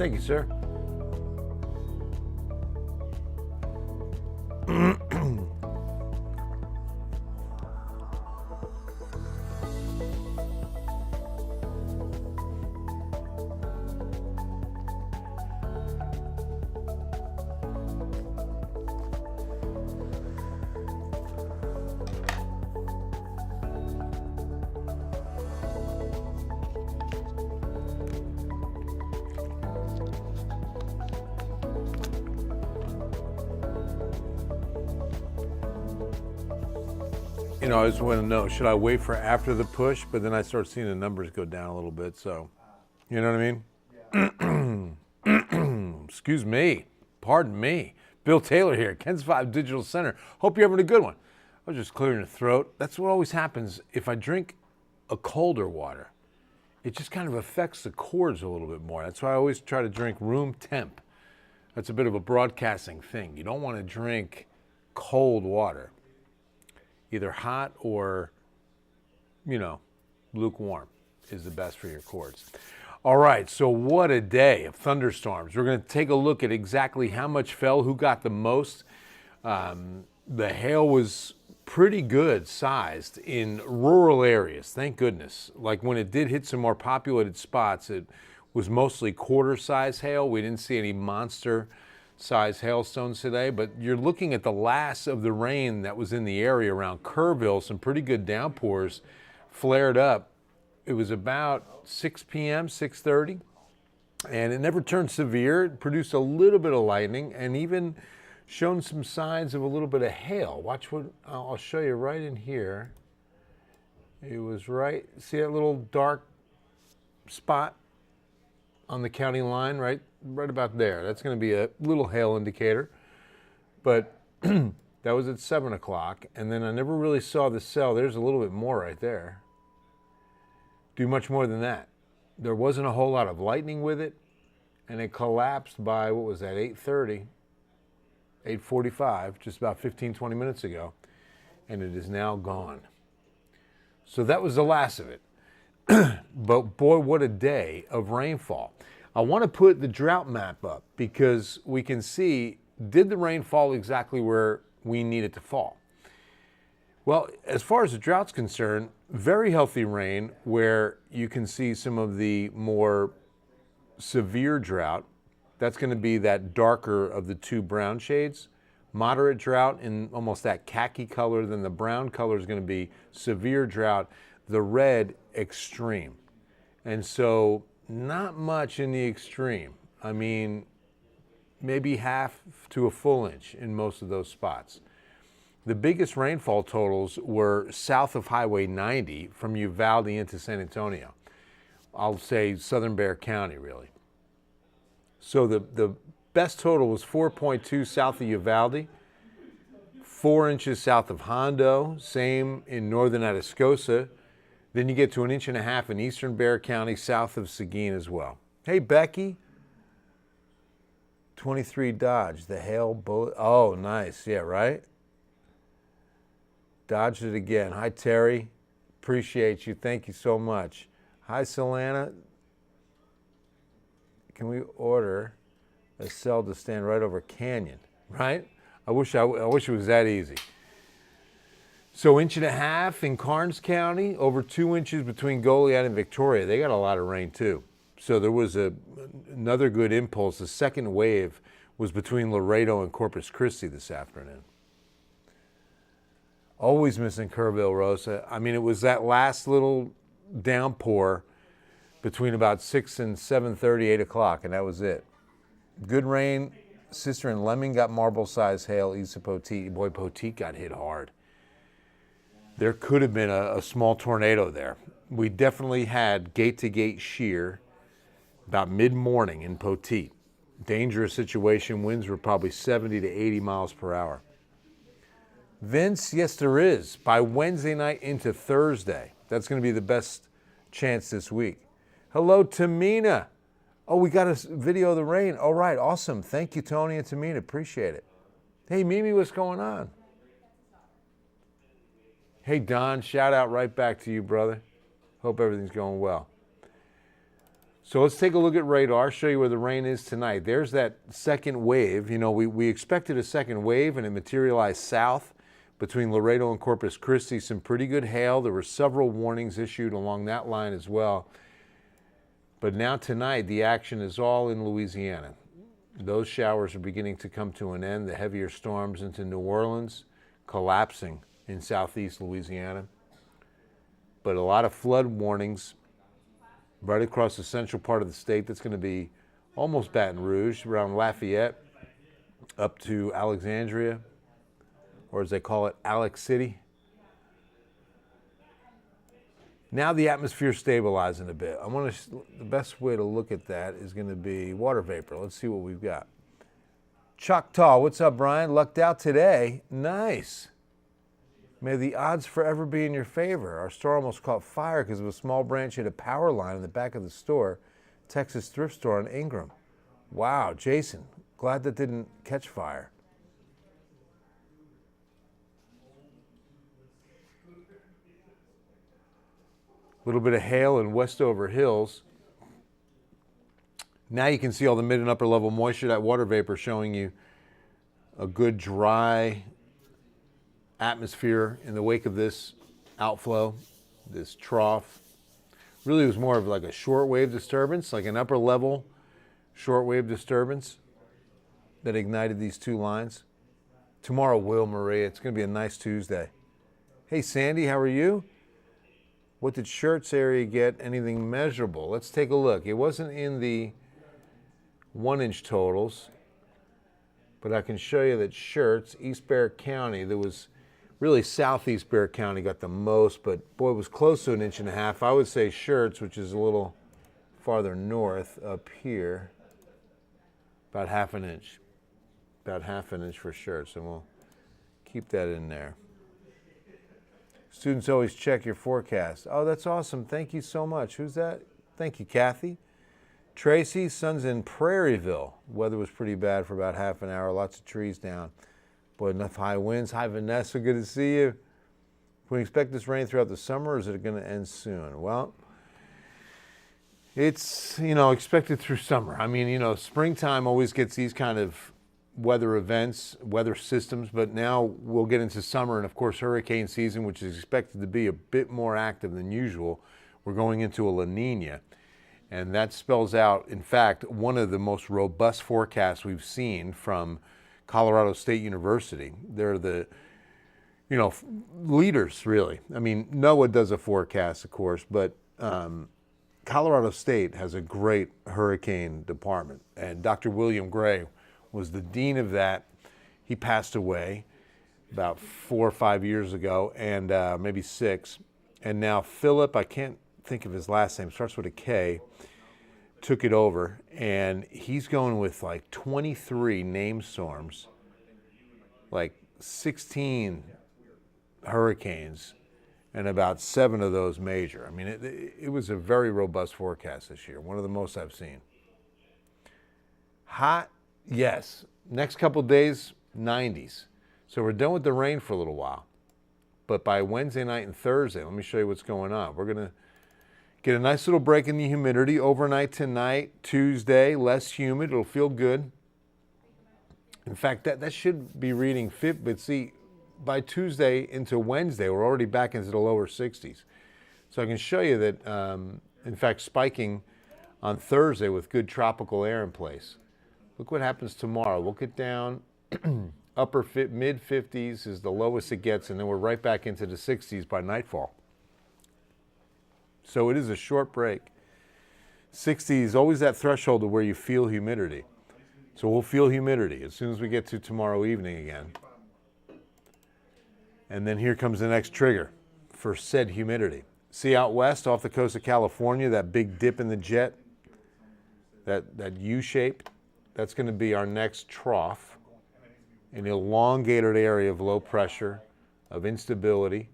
Thank you, sir. You know, I just want to know, should I wait for after the push? But then I start seeing the numbers go down a little bit, so, you know what I mean? Excuse me. Pardon me. Bill Taylor here, Ken's 5 Digital Center. Hope you're having a good one. I was just clearing the throat. That's what always happens if I drink a colder water. It just kind of affects the cords a little bit more. That's why I always try to drink room temp. That's a bit of a broadcasting thing. You don't want to drink cold water. Either hot or, you know, lukewarm is the best for your cords. All right, so what a day of thunderstorms. We're going to take a look at exactly how much fell, who got the most. The hail was pretty good sized in rural areas, thank goodness. Like when it did hit some more populated spots, it was mostly quarter-size hail. We didn't see any monster-size hailstones today, but you're looking at the last of the rain that was in the area around Kerrville. Some pretty good downpours flared up. It was about 6 p.m., 6:30, and it never turned severe. It produced a little bit of lightning and even shown some signs of a little bit of hail. Watch what I'll show you right in here. It was right, see that little dark spot on the county line, right about there. That's going to be a little hail indicator. But that was at 7 o'clock, and then I never really saw the cell. There's a little bit more right there. Do much more than that. There wasn't a whole lot of lightning with it, and it collapsed by, what was that, 8:30, 8:45, just about 15, 20 minutes ago, and it is now gone. So that was the last of it. But boy, what a day of rainfall. I want to put the drought map up because we can see, did the rain fall exactly where we need it to fall? Well, as far as the drought's concerned, very healthy rain where you can see some of the more severe drought. That's going to be that darker of the two brown shades. Moderate drought in almost that khaki color, then the brown color is going to be severe drought, the red extreme. And so not much in the extreme. I mean, maybe half to a full inch in most of those spots. The biggest rainfall totals were south of Highway 90 from Uvalde into San Antonio. I'll say southern Bexar County, really. So the best total was 4.2 south of Uvalde, 4 inches south of Hondo, same in northern Atascosa. Then you get to 1.5 inches in eastern Bexar County, south of Seguin as well. Hey, Becky. 23 Dodge, the hail bullet. Oh, nice. Yeah, right? Dodged it again. Hi, Terry. Appreciate you. Thank you so much. Hi, Solana. Can we order a cell to stand right over Canyon? Right? I wish it was that easy. So 1.5 inches in Karnes County, over 2 inches between Goliad and Victoria. They got a lot of rain too. So there was another good impulse. The second wave was between Laredo and Corpus Christi this afternoon. Always missing Kerrville, Rosa. I mean, it was that last little downpour between about 6 and 7:30, 8 o'clock, and that was it. Good rain. Sister and Lemming got marble-sized hail east of Poteet. Boy, Poteet got hit hard. There could have been a small tornado there. We definitely had gate-to-gate shear about mid-morning in Poteet. Dangerous situation. Winds were probably 70 to 80 miles per hour. Vince, yes, there is. By Wednesday night into Thursday. That's going to be the best chance this week. Hello, Tamina. Oh, we got a video of the rain. All right, awesome. Thank you, Tony and Tamina. Appreciate it. Hey, Mimi, what's going on? Hey, Don, shout out right back to you, brother. Hope everything's going well. So let's take a look at radar, show you where the rain is tonight. There's that second wave. You know, we expected a second wave, and it materialized south between Laredo and Corpus Christi. Some pretty good hail. There were several warnings issued along that line as well. But now tonight, the action is all in Louisiana. Those showers are beginning to come to an end. The heavier storms into New Orleans, collapsing in southeast Louisiana. But a lot of flood warnings right across the central part of the state. That's going to be almost Baton Rouge, around Lafayette, up to Alexandria, or as they call it, Alex City. Now the atmosphere stabilizing a bit. The best way to look at that is going to be water vapor. Let's see what we've got. Choctaw, what's up, Brian? Lucked out today. Nice. May the odds forever be in your favor. Our store almost caught fire because of a small branch hit a power line in the back of the store, Texas thrift store on Ingram. Wow, Jason, glad that didn't catch fire. A little bit of hail in Westover Hills. Now you can see all the mid and upper level moisture, that water vapor showing you a good dry atmosphere in the wake of this outflow, this trough. Really, it was more of like a shortwave disturbance, like an upper level shortwave disturbance that ignited these two lines. Tomorrow will, Maria. It's going to be a nice Tuesday. Hey, Sandy, how are you? What did Schertz area get? Anything measurable? Let's take a look. It wasn't in the 1-inch totals, but I can show you that Schertz, East Bexar County, there was really southeast Bexar County got the most, but boy, it was close to 1.5 inches. I would say Schertz, which is a little farther north up here, about 1/2 inch. About 1/2 inch for Schertz, and we'll keep that in there. Students always check your forecast. Oh, that's awesome. Thank you so much. Who's that? Thank you, Kathy. Tracy, sun's in Prairieville. Weather was pretty bad for about half an hour. Lots of trees down. Boy, enough high winds. Hi, Vanessa. Good to see you. Can we expect this rain throughout the summer, or is it going to end soon? Well, it's, expected through summer. I mean, springtime always gets these kind of weather events, weather systems, but now we'll get into summer and, of course, hurricane season, which is expected to be a bit more active than usual. We're going into a La Nina, and that spells out, in fact, one of the most robust forecasts we've seen from Colorado State University. They're the, leaders, really. I mean, NOAA does a forecast, of course, but Colorado State has a great hurricane department, and Dr. William Gray was the dean of that. He passed away about 4 or 5 years ago, and maybe 6. And now Philip, I can't think of his last name, starts with a K, took it over, and he's going with like 23 named storms, like 16 hurricanes, and about 7 of those major. I mean, it was a very robust forecast this year, one of the most I've seen. Hot, yes. Next couple days, 90s. So we're done with the rain for a little while. But by Wednesday night and Thursday, let me show you what's going on. We're going to get a nice little break in the humidity overnight tonight, Tuesday, less humid. It'll feel good. In fact, that should be reading 50, but see, by Tuesday into Wednesday, we're already back into the lower 60s. So I can show you that, in fact, spiking on Thursday with good tropical air in place. Look what happens tomorrow. We'll get down, mid 50s is the lowest it gets, and then we're right back into the 60s by nightfall. So it is a short break. 60 is always that threshold of where you feel humidity. So we'll feel humidity as soon as we get to tomorrow evening again. And then here comes the next trigger for said humidity. See out west off the coast of California, that big dip in the jet, that U-shape, that's going to be our next trough, an elongated area of low pressure, of instability.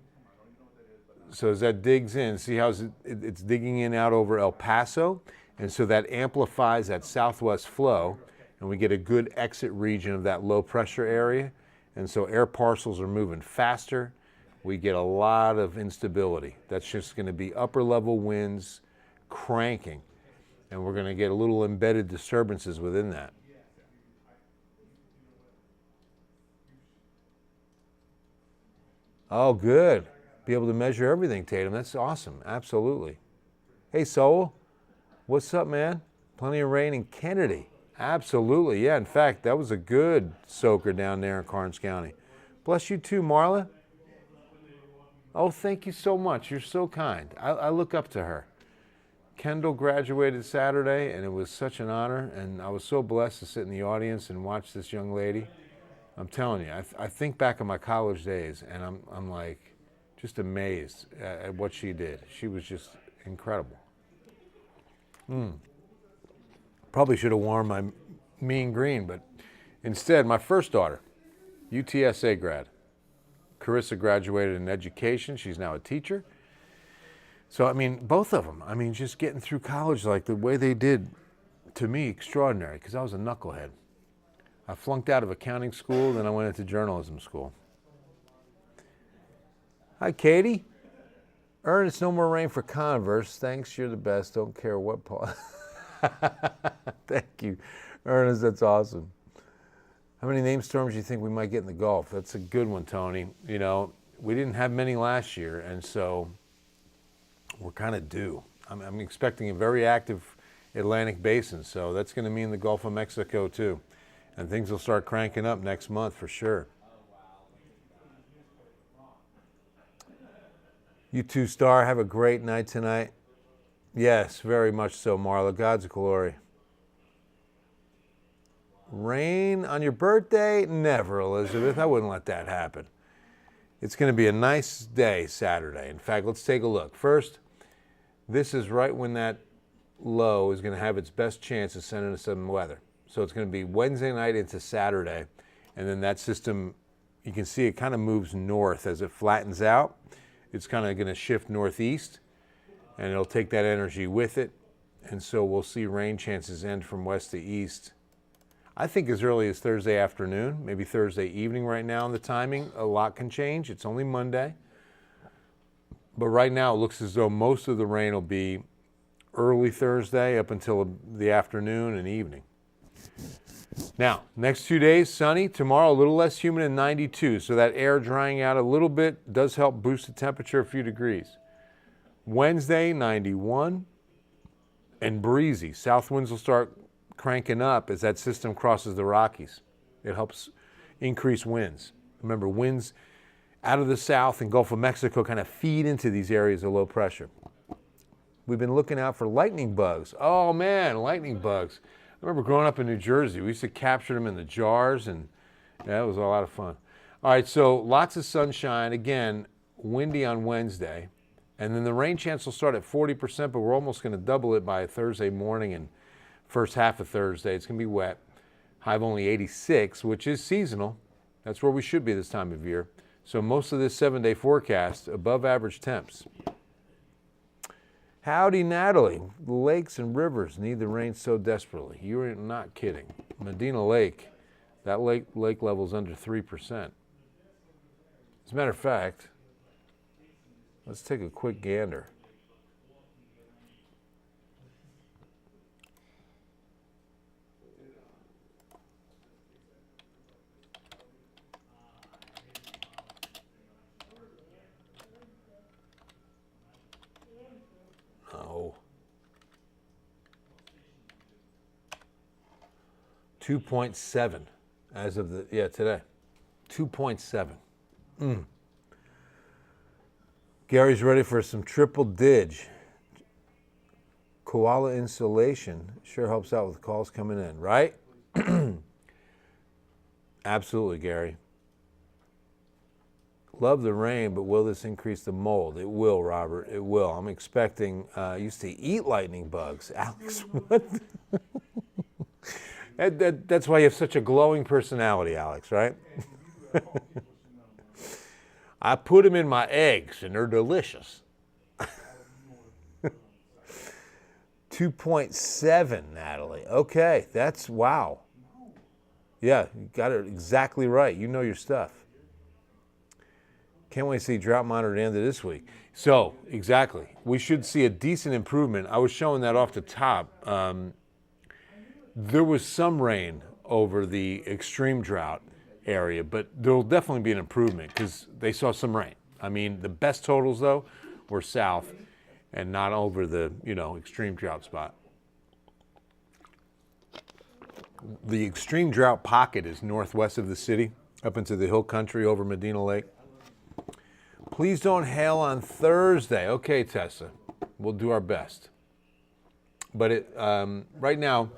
So as that digs in, see how it's digging in out over El Paso, and so that amplifies that southwest flow, and we get a good exit region of that low pressure area. And so air parcels are moving faster. We get a lot of instability. That's just going to be upper level winds cranking. And we're going to get a little embedded disturbances within that. Oh, good. Be able to measure everything, Tatum. That's awesome. Absolutely. Hey, Soul. What's up, man? Plenty of rain in Kennedy. Absolutely. Yeah, in fact, that was a good soaker down there in Karnes County. Bless you too, Marla. Oh, thank you so much. You're so kind. I look up to her. Kendall graduated Saturday, and it was such an honor, and I was so blessed to sit in the audience and watch this young lady. I'm telling you, I think back on my college days, and I'm like just amazed at what she did. She was just incredible. Probably should have worn my mean green, but instead, my first daughter, UTSA grad. Carissa graduated in education. She's now a teacher. So, I mean, both of them, I mean, just getting through college like the way they did, to me, extraordinary, because I was a knucklehead. I flunked out of accounting school, then I went into journalism school. Hi, Katie. Ernest, no more rain for Converse. Thanks, you're the best. Don't care what Paul. Thank you, Ernest, that's awesome. How many name storms do you think we might get in the Gulf? That's a good one, Tony. You know, we didn't have many last year, and so we're kind of due. I'm expecting a very active Atlantic basin, so that's going to mean the Gulf of Mexico too. And things will start cranking up next month for sure. You too, Star. Have a great night tonight. Yes, very much so, Marla. God's glory. Rain on your birthday? Never, Elizabeth. I wouldn't let that happen. It's going to be a nice day Saturday. In fact, let's take a look. First, this is right when that low is going to have its best chance of sending us some weather. So it's going to be Wednesday night into Saturday, and then that system, you can see it kind of moves north as it flattens out. It's kind of going to shift northeast, and it'll take that energy with it. And so we'll see rain chances end from west to east. I think as early as Thursday afternoon, maybe Thursday evening right now in the timing. A lot can change. It's only Monday. But right now it looks as though most of the rain will be early Thursday up until the afternoon and evening. Now, next 2 days, sunny. Tomorrow, a little less humid and 92. So that air drying out a little bit does help boost the temperature a few degrees. Wednesday, 91 and breezy. South winds will start cranking up as that system crosses the Rockies. It helps increase winds. Remember, winds out of the south and Gulf of Mexico kind of feed into these areas of low pressure. We've been looking out for lightning bugs. Oh man, lightning bugs. I remember growing up in New Jersey, we used to capture them in the jars, and yeah, it was a lot of fun. All right, so lots of sunshine. Again, windy on Wednesday. And then the rain chance will start at 40%, but we're almost going to double it by Thursday morning and first half of Thursday. It's going to be wet. High of only 86, which is seasonal. That's where we should be this time of year. So most of this 7-day forecast, above average temps. Howdy, Natalie. The lakes and rivers need the rain so desperately. You're not kidding. Medina Lake, that lake level is under 3%. As a matter of fact, let's take a quick gander. Oh. 2.7 as of today. 2.7. Gary's ready for some triple dig. Koala insulation sure helps out with calls coming in, right? Absolutely, Gary. Love the rain, but will this increase the mold? It will, Robert. It will. I'm expecting, used to eat lightning bugs. Alex, what? That's why you have such a glowing personality, Alex, right? I put them in my eggs, and they're delicious. 2.7, Natalie. Okay, that's wow. Yeah, you got it exactly right. You know your stuff. Can't wait to see drought monitor at the end of this week. So, exactly. We should see a decent improvement. I was showing that off the top. There was some rain over the extreme drought area, but there'll definitely be an improvement because they saw some rain. I mean, the best totals, though, were south and not over the, extreme drought spot. The extreme drought pocket is northwest of the city, up into the hill country over Medina Lake. Please don't hail on Thursday. Okay, Tessa, we'll do our best. But right now,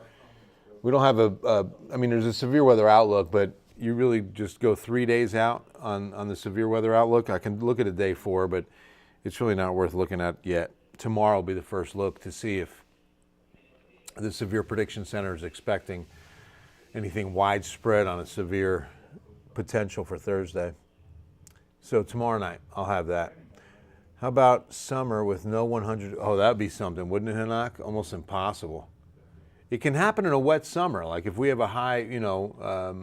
we don't have there's a severe weather outlook, but you really just go 3 days out on the severe weather outlook. I can look at a day 4, but it's really not worth looking at yet. Tomorrow will be the first look to see if the Severe Prediction Center is expecting anything widespread on a severe potential for Thursday. So tomorrow night, I'll have that. How about summer with no 100? Oh, that'd be something, wouldn't it, Hanak? Almost impossible. It can happen in a wet summer. Like if we have a high, a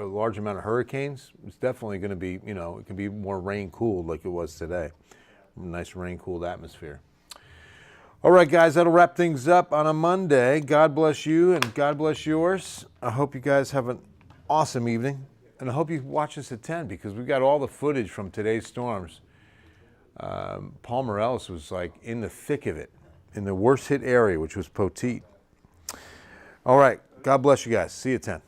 large amount of hurricanes, it's definitely going to be, it can be more rain-cooled like it was today. Nice rain-cooled atmosphere. All right, guys, that'll wrap things up on a Monday. God bless you and God bless yours. I hope you guys have an awesome evening. And I hope you watch us at 10 because we've got all the footage from today's storms. Paul Morales was like in the thick of it, in the worst hit area, which was Poteet. All right. God bless you guys. See you at 10.